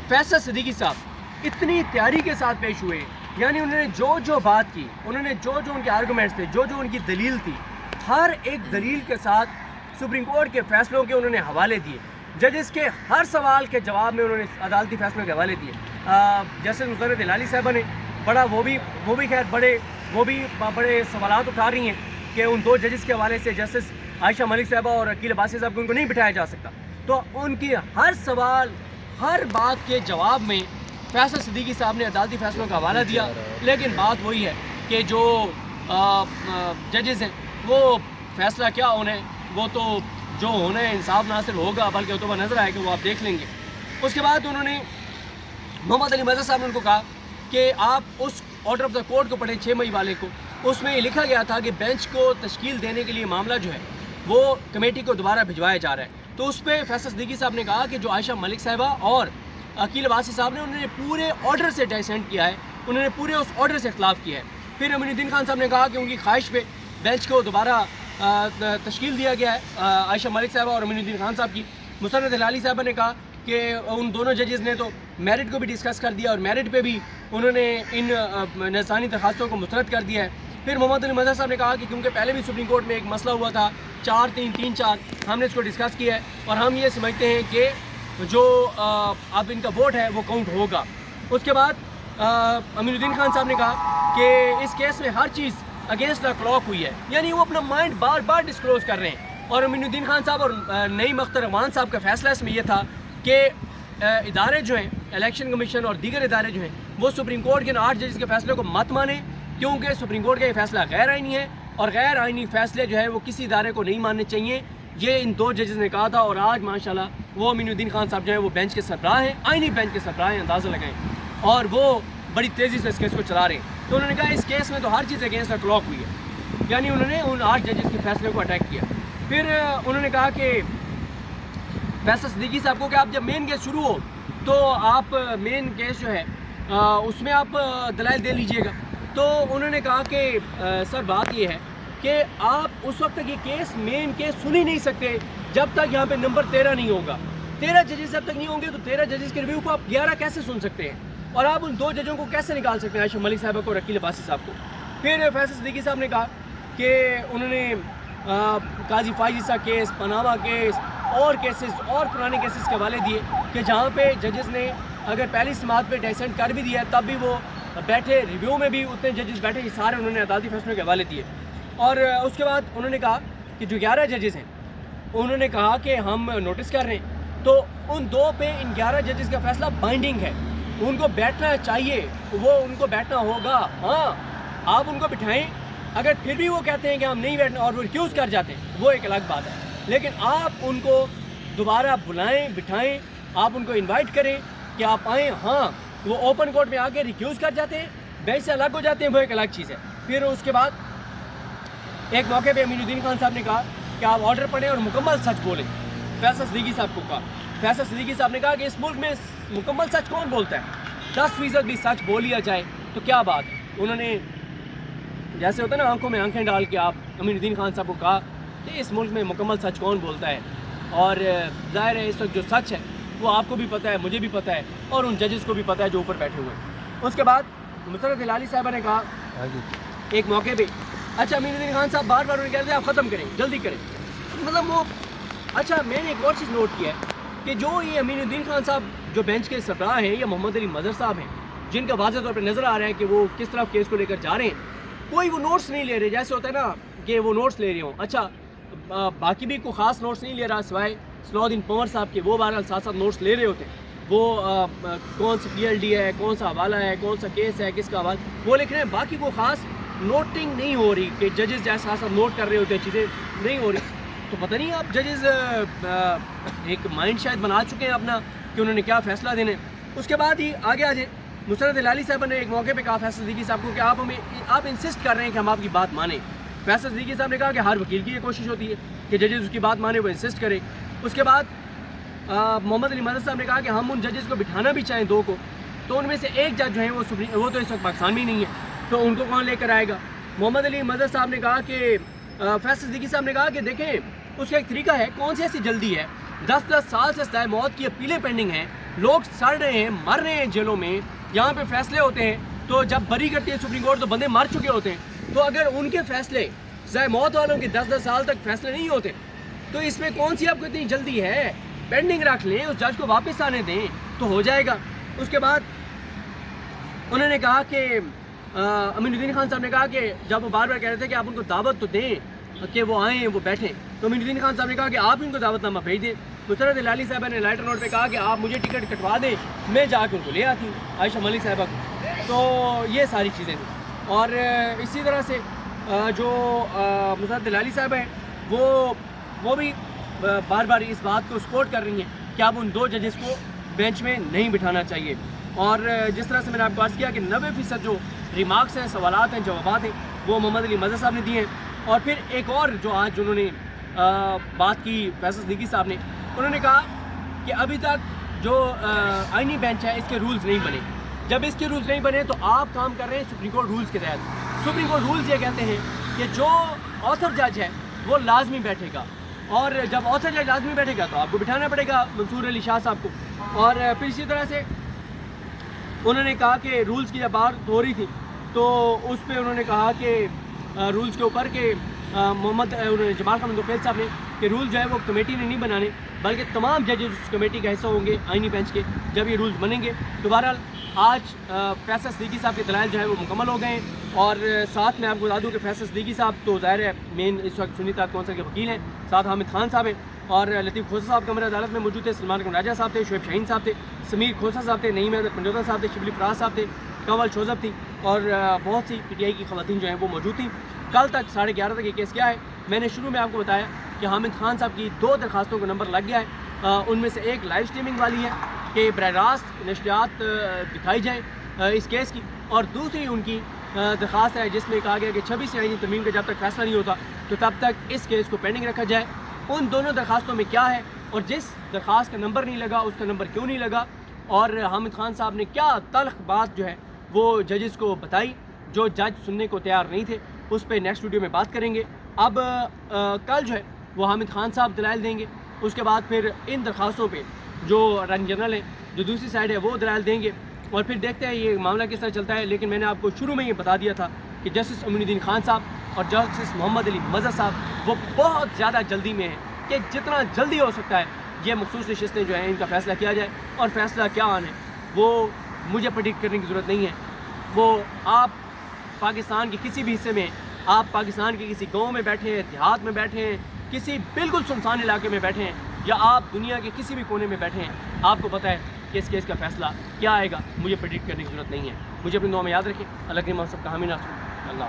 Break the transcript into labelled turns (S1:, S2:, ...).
S1: फैसल सिद्दीकी साहब इतनी तैयारी के साथ पेश हुए, यानी उन्होंने जो बात की, उन्होंने जो उनके आर्गूमेंट्स थे, जो उनकी दलील थी, हर एक दलील के साथ सुप्रीम कोर्ट के फैसलों के उन्होंने हवाले दिए। जजेस के हर सवाल के जवाब में उन्होंने अदालती फैसलों के हवाले दिए। जस्टिस मुसर्रत इलाही साहबा ने बड़ा वो भी खैर बड़े सवालात उठा रही हैं कि उन दो जजेस के हवाले से जस्टिस आयशा मलिक साहबा और अकील अब्बासी साहब को उनको नहीं बिठाया जा सकता। तो उनकी हर सवाल, हर बात के जवाब में फैसल सिद्दीकी साहब ने अदालती फैसलों का हवाला दिया। लेकिन बात वही है कि जो जजेस हैं वो फैसला क्या होना है, वो तो जो होना है इंसाफ ना सिर्फ होगा बल्कि तो नज़र आएगा, वो आप देख लेंगे। उसके बाद उन्होंने मोहम्मद अली मजहर साहब ने उनको कहा कि आप उस ऑर्डर ऑफ द कोर्ट को पढ़ें 6 मई वाले को। उसमें ये लिखा गया था कि बेंच को तश्कील देने के लिए मामला जो है वो कमेटी को दोबारा भिजवाया जा रहा है। तो उस पर फैसल सिद्दीकी साहब ने कहा कि जो आयशा मलिक साहिबा और अकील अब्बासी साहब ने उन्होंने पूरे ऑर्डर से डाइसेंट किया है, उन्होंने पूरे उस ऑर्डर से इख्तिलाफ किया है। फिर अमीनुद्दीन खान साहब ने कहा कि उनकी ख्वाहिश पे बेंच को दोबारा तश्कील दिया गया है, आयशा मलिक साहिबा और अमीनुद्दीन खान साहब की। मुसर्रत इलाही साहबा ने कहा कि उन दोनों जजेस ने तो मेरिट को भी डिस्कस कर दिया और मेरिट पे भी उन्होंने इन नज़रानी दरखास्तों को मुस्तरद कर दिया है। फिर मोहम्मद अली मजहर साहब ने कहा कि क्योंकि पहले भी सुप्रीम कोर्ट में एक मसला हुआ था 4-3-3-4, हमने इसको डिस्कस किया है और हम ये समझते हैं कि जो अब इनका वोट है वो काउंट होगा। उसके बाद अमीनुद्दीन खान साहब ने कहा कि इस केस में हर चीज़ अगेंस्ट द क्लॉक हुई है, यानी वो अपना माइंड बार बार डिस्क्लोज कर रहे हैं। और अमीनुद्दीन खान साहब और नईम अख्तर अमान साहब का फैसला इसमें यह था कि इदारे जो हैं, इलेक्शन कमीशन और दीगर इदारे जो हैं, वो सुप्रीम कोर्ट के 8 जजेस के फैसले को मत माने, क्योंकि सुप्रीम कोर्ट का ये फैसला गैर आइनी है और गैर आइनी फैसले जो है वो किसी इदारे को नहीं मानने चाहिए। ये इन 2 जजेस ने कहा था और आज माशाल्लाह वो अमीनुद्दीन खान साहब जो है वो बेंच के सरबराह हैं, आइनी बेंच के सरबराह हैं, अंदाज़ा लगाएं, और वो बड़ी तेज़ी से इस केस को चला रहे हैं। तो उन्होंने कहा इस केस में तो हर चीज़ अगेंस्ट द क्लॉक हुई है, यानी उन्होंने उन 8 जजेस के फैसले को अटैक किया। फिर उन्होंने कहा कि फैसल सिद्दीकी साहब को कि आप जब मेन केस शुरू हो तो आप मेन केस जो है उसमें आप दलाइल दे लीजिएगा। तो उन्होंने कहा कि सर बात ये है कि आप उस वक्त तक ये केस मेन केस सुन ही नहीं सकते जब तक यहाँ पे नंबर 13 नहीं होगा। 13 जजेस जब तक नहीं होंगे तो 13 जजेस के रिव्यू को आप 11 कैसे सुन सकते हैं, और आप उन 2 जजों को कैसे निकाल सकते हैं, आयशा मलिक साहब को और अकील अब्बासी साहब को। फिर फैसल सिद्दीकी साहब ने कहा कि उन्होंने काजी फाइज़ केस, पनामा केस और केसेस और पुराने केसेस के हवाले दिए कि जहाँ पे जजेस ने अगर पहली समात पे डाइसेंट कर भी दिया तब भी वो बैठे, रिव्यू में भी उतने जजेस बैठे, ये सारे उन्होंने अदालती फैसलों के हवाले दिए। और उसके बाद उन्होंने कहा कि जो 11 जजेस हैं उन्होंने कहा कि हम नोटिस कर रहे हैं, तो उन 2 पे इन 11 जजेस का फैसला बाइंडिंग है, उनको बैठना चाहिए, वो उनको बैठना होगा। हाँ, आप उनको बिठाएं, अगर फिर भी वो कहते हैं कि हम नहीं बैठना और वो रिक्यूज़ कर जाते हैं वो एक अलग बात है, लेकिन आप उनको दोबारा बुलाएं, बिठाएं, आप उनको इनवाइट करें कि आप आएँ। हाँ, वो ओपन कोर्ट में आके रिक्यूज़ कर जाते हैं, बेंच से अलग हो जाते हैं, वो एक अलग चीज़ है। फिर उसके बाद एक मौके पे अमीनुद्दीन खान साहब ने कहा कि आप ऑर्डर पढ़ें और मुकम्मल सच बोलें। फैसल सिद्दीकी साहब को कहा, फैसल सिद्दीकी साहब ने कहा कि इस मुल्क में मुकम्मल सच कौन बोलता है, 10% भी सच बोल लिया जाए तो क्या बात है। उन्होंने जैसे होता है ना आंखों में आंखें डाल के आप अमीनुद्दीन खान साहब को कहा कि इस मुल्क में मुकम्मल सच कौन बोलता है, और ज़ाहिर है इस वक्त जो सच है वो आपको भी पता है, मुझे भी पता है और उन जजेस को भी पता है जो ऊपर बैठे हुए हैं। उसके बाद मुसर्रत इलाही साहबा ने कहा एक मौके पे, अच्छा अमीनुद्दीन खान साहब बार बार उन्हें कहते हैं आप ख़त्म करें, जल्दी करें, मतलब वो। अच्छा, मैंने एक और चीज़ नोट किया है कि जो ये अमीनुद्दीन खान साहब जो बेंच के सरबराह हैं या मोहम्मद अली मजहर साहब हैं, जिनका वाज़ेह तौर पर नज़र आ रहा है कि वो किस तरफ केस को लेकर जा रहे हैं, कोई वो नोट्स नहीं ले रहे, जैसे होता है ना कि वो नोट्स ले रहे हों। अच्छा, बाकी भी कोई ख़ास नोट्स नहीं ले रहा सिवाय सलाउद्दीन पंवर साहब के, वो बहरहाल साथ साथ नोट्स ले रहे होते हैं, वो कौन सा PLD है, कौन सा हवाला है, कौन सा केस है, किसका हवाला, वो लिख रहे हैं। बाकी को ख़ास नोटिंग नहीं हो रही कि जजेस जैसे साथ साथ नोट कर रहे होते हैं, चीज़ें नहीं हो रही। तो पता नहीं आप जजेस एक माइंड शायद बना चुके हैं अपना कि उन्होंने क्या फ़ैसला देना है। उसके बाद ही आगे आ जाए, मुसर्रत इलाही साहब ने एक मौके पे कहा फैसल सिद्दीकी साहब को कि आप इंसिस्ट कर रहे हैं कि हम आपकी बात मानें। फैसल सिद्दीकी साहब ने कहा कि हर वकील की ये कोशिश होती है कि जजेस उसकी बात माने, वो इंसिस्ट करे। उसके बाद मोहम्मद अली मजहर साहब ने कहा कि हम उन जजेस को बिठाना भी चाहें 2 को, तो उनमें से एक जज जो है वो तो इस वक्त पाकिस्तान में ही नहीं है, तो उनको कौन लेकर आएगा। मोहम्मद अली मजहर साहब ने कहा कि फैसल सिद्दीकी साहब ने कहा कि देखें उसका एक तरीका है, कौन सी ऐसी जल्दी है, 10-10 साल से सज़ाए मौत की अपीलें पेंडिंग हैं, لوگ سڑ رہے ہیں، مر رہے ہیں جیلوں میں، یہاں پہ فیصلے ہوتے ہیں تو جب بری کرتی ہے سپریم کورٹ تو بندے مر چکے ہوتے ہیں، تو اگر ان کے فیصلے ضائع موت والوں کے 10-10 سال تک فیصلے نہیں ہوتے تو اس میں کون سی آپ کو اتنی جلدی ہے؟ پینڈنگ رکھ لیں، اس جج کو واپس آنے دیں تو ہو جائے گا۔ اس کے بعد انہوں نے کہا کہ امین الدین خان صاحب نے کہا کہ جب وہ بار بار کہہ رہے تھے کہ آپ ان کو دعوت تو دیں کہ وہ آئیں وہ بیٹھیں، تو امین الدین خان صاحب نے کہا کہ آپ ان کو دعوت نامہ بھیج دیں۔ نصرت علالی صاحبہ نے لائٹر نوٹ پہ کہا کہ آپ مجھے ٹکٹ کٹوا دیں، میں جا کے ان کو لے آتی ہوں، عائشہ ملک صاحبہ کو۔ تو یہ ساری چیزیں تھیں، اور اسی طرح سے جو نصرت علالی صاحب ہیں وہ بھی بار بار اس بات کو سپورٹ کر رہی ہیں کہ آپ ان 2 ججز کو بینچ میں نہیں بٹھانا چاہیے۔ اور جس طرح سے میں نے آپ کو عرض کیا کہ 90% جو ریمارکس ہیں، سوالات ہیں، جوابات ہیں، وہ محمد علی مظہر صاحب نے دیے ہیں۔ اور پھر ایک اور جو آج انہوں نے بات کی فیصل صدیقی صاحب نے، انہوں نے کہا کہ ابھی تک جو آئینی بینچ ہے اس کے رولز نہیں بنے، جب اس کے رولز نہیں بنے تو آپ کام کر رہے ہیں سپریم کورٹ رولز کے تحت۔ سپریم کورٹ رولز یہ کہتے ہیں کہ جو آتھر جج ہے وہ لازمی بیٹھے گا، اور جب آتھر جج لازمی بیٹھے گا تو آپ کو بٹھانا پڑے گا منصور علی شاہ صاحب کو۔ اور پھر اسی طرح سے انہوں نے کہا کہ رولز کی جب بات ہو رہی تھی تو اس پہ انہوں نے کہا کہ رولز کے اوپر کہ انہوں نے جمال خان مندوفیل صاحب نے کہ رول جو ہے وہ کمیٹی نے نہیں بنانے بلکہ تمام ججز اس کمیٹی کا حصہ ہوں گے آئینی بینچ کے جب یہ رولز بنیں گے۔ تو بہرحال آج فیصل صدیقی صاحب کے دلائل جو ہے وہ مکمل ہو گئے ہیں، اور ساتھ میں آپ کو بتا دوں کہ فیصل صدیقی صاحب تو ظاہر ہے مین اس وقت سنی اتحاد کونسل کے وکیل ہیں، ساتھ حامد خان صاحب ہیں، اور لطیف کھوسہ صاحب کمرہ عدالت میں موجود تھے، سلمان اکرم راجہ صاحب تھے، شعیب شاہین صاحب تھے، سمیر کھوسہ صاحب تھے، نعیم احمد پنجوتا صاحب تھے، شبلی فراز صاحب تھے، کنول شوزب تھی، اور بہت سی پی ٹی آئی کی خواتین جو ہیں وہ موجود تھیں۔ کل تک 11:30 تک یہ کیس کیا ہے، میں نے شروع میں آپ کو بتایا کہ حامد خان صاحب کی 2 درخواستوں کا نمبر لگ گیا ہے، ان میں سے ایک لائیو سٹریمنگ والی ہے کہ براہ راست نشریات دکھائی جائیں اس کیس کی، اور دوسری ان کی درخواست ہے جس میں کہا گیا کہ 26 آئینی ترمیم کا جب تک فیصلہ نہیں ہوتا تو تب تک اس کیس کو پینڈنگ رکھا جائے۔ ان دونوں درخواستوں میں کیا ہے اور جس درخواست کا نمبر نہیں لگا اس کا نمبر کیوں نہیں لگا، اور حامد خان صاحب نے کیا تلخ بات جو ہے وہ ججز کو بتائی جو جج سننے کو تیار نہیں تھے، اس پہ نیکسٹ ویڈیو میں بات کریں گے۔ اب کل جو ہے وہ حامد خان صاحب دلائل دیں گے، اس کے بعد پھر ان درخواستوں پہ جو رن جنرل ہے جو دوسری سائڈ ہے وہ دلائل دیں گے، اور پھر دیکھتے ہیں یہ معاملہ کس طرح چلتا ہے۔ لیکن میں نے آپ کو شروع میں یہ بتا دیا تھا کہ جسٹس امین الدین خان صاحب اور جسٹس محمد علی مظہر صاحب وہ بہت زیادہ جلدی میں ہیں کہ جتنا جلدی ہو سکتا ہے یہ مخصوص نشستیں جو ہیں ان کا فیصلہ کیا جائے، اور فیصلہ کیا آنا ہے وہ مجھے پریڈکٹ کرنے کی ضرورت نہیں ہے، وہ آپ پاکستان کے کسی بھی حصے میں، آپ پاکستان کے کسی گاؤں میں بیٹھے ہیں، دیہات میں بیٹھے ہیں، کسی بالکل سنسان علاقے میں بیٹھے ہیں، یا آپ دنیا کے کسی بھی کونے میں بیٹھے ہیں، آپ کو پتہ ہے کہ اس کیس کا فیصلہ کیا آئے گا، مجھے پریڈکٹ کرنے کی ضرورت نہیں ہے۔ مجھے اپنی دعا میں یاد رکھیں۔ اللہ کریم ہم سب کا حامی ناصر۔ اللہ